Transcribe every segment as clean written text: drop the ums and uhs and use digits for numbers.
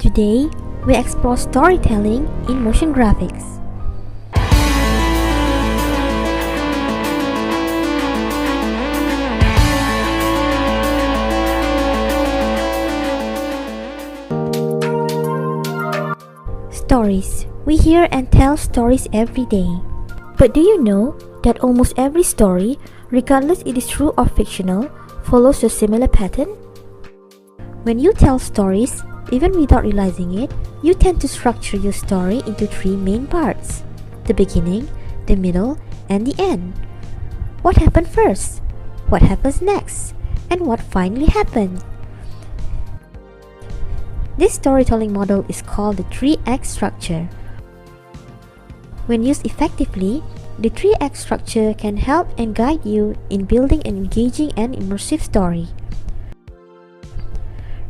Today, we explore storytelling in motion graphics. Stories. We hear and tell stories every day. But do you know that almost every story, regardless it is true or fictional, follows a similar pattern? When you tell stories, even without realizing it, you tend to structure your story into three main parts: the beginning, the middle, and the end. What happened first? What happens next? And what finally happened? This storytelling model is called the 3-act structure. When used effectively, the 3-act structure can help and guide you in building an engaging and immersive story.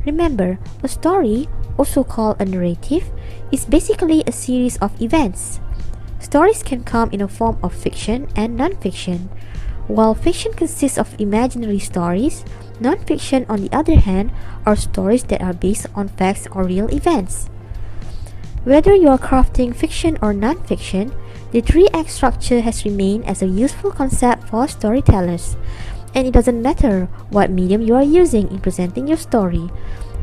Remember, a story, also called a narrative, is basically a series of events. Stories can come in a form of fiction and non-fiction. While fiction consists of imaginary stories, non-fiction, on the other hand, are stories that are based on facts or real events. Whether you are crafting fiction or non-fiction, the 3-act structure has remained as a useful concept for storytellers. And it doesn't matter what medium you are using in presenting your story,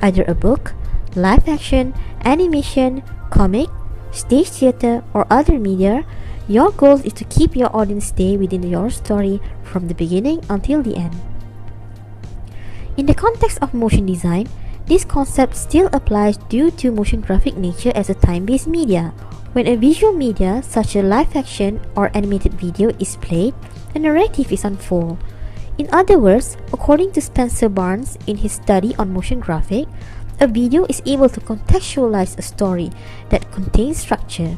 either a book, live action, animation, comic, stage theater, or other media. Your goal is to keep your audience stay within your story from the beginning until the end. In the context of motion design, this concept still applies due to motion graphic nature as a time-based media. When a visual media, such as live action or animated video, is played, a narrative is unfolded. In other words, according to Spencer Barnes in his study on motion graphic, a video is able to contextualize a story that contains structure.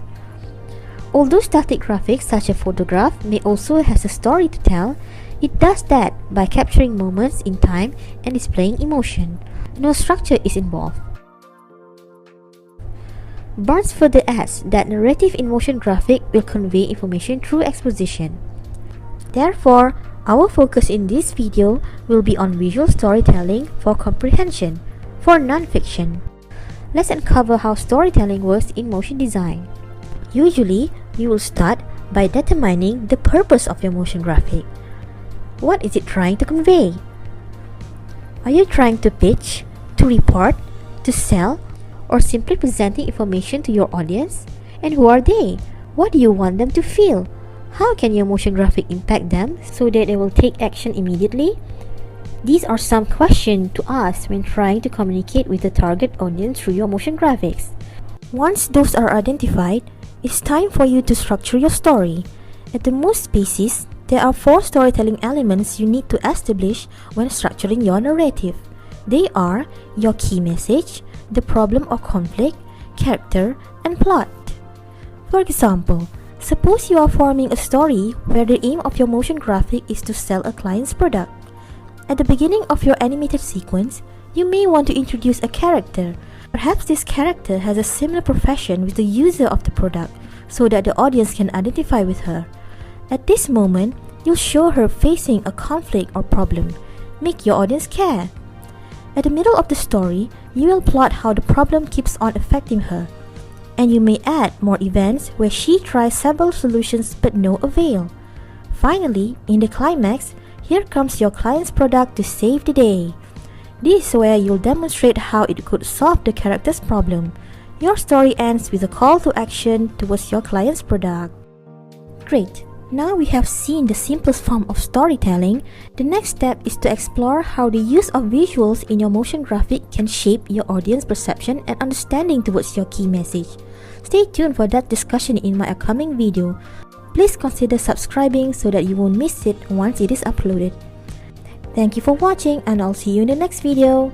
Although static graphics such as a photograph may also have a story to tell, it does that by capturing moments in time and displaying emotion. No structure is involved. Barnes further adds that narrative in motion graphic will convey information through exposition. Therefore, our focus in this video will be on visual storytelling for comprehension, for non-fiction. Let's uncover how storytelling works in motion design. Usually, you will start by determining the purpose of your motion graphic. What is it trying to convey? Are you trying to pitch, to report, to sell, or simply presenting information to your audience? And who are they? What do you want them to feel? How can your motion graphic impact them so that they will take action immediately? These are some questions to ask when trying to communicate with the target audience through your motion graphics. Once those are identified, it's time for you to structure your story. At the most basis, there are 4 storytelling elements you need to establish when structuring your narrative. They are your key message, the problem or conflict, character, and plot. For example, suppose you are forming a story where the aim of your motion graphic is to sell a client's product. At the beginning of your animated sequence, you may want to introduce a character. Perhaps this character has a similar profession with the user of the product so that the audience can identify with her. At this moment, you'll show her facing a conflict or problem. Make your audience care. At the middle of the story, you will plot how the problem keeps on affecting her. And you may add more events where she tries several solutions but no avail. Finally, in the climax, here comes your client's product to save the day. This is where you'll demonstrate how it could solve the character's problem. Your story ends with a call to action towards your client's product. Great! Now we have seen the simplest form of storytelling. The next step is to explore how the use of visuals in your motion graphic can shape your audience perception and understanding towards your key message. Stay tuned for that discussion in my upcoming video. Please consider subscribing so that you won't miss it once it is uploaded. Thank you for watching, and I'll see you in the next video.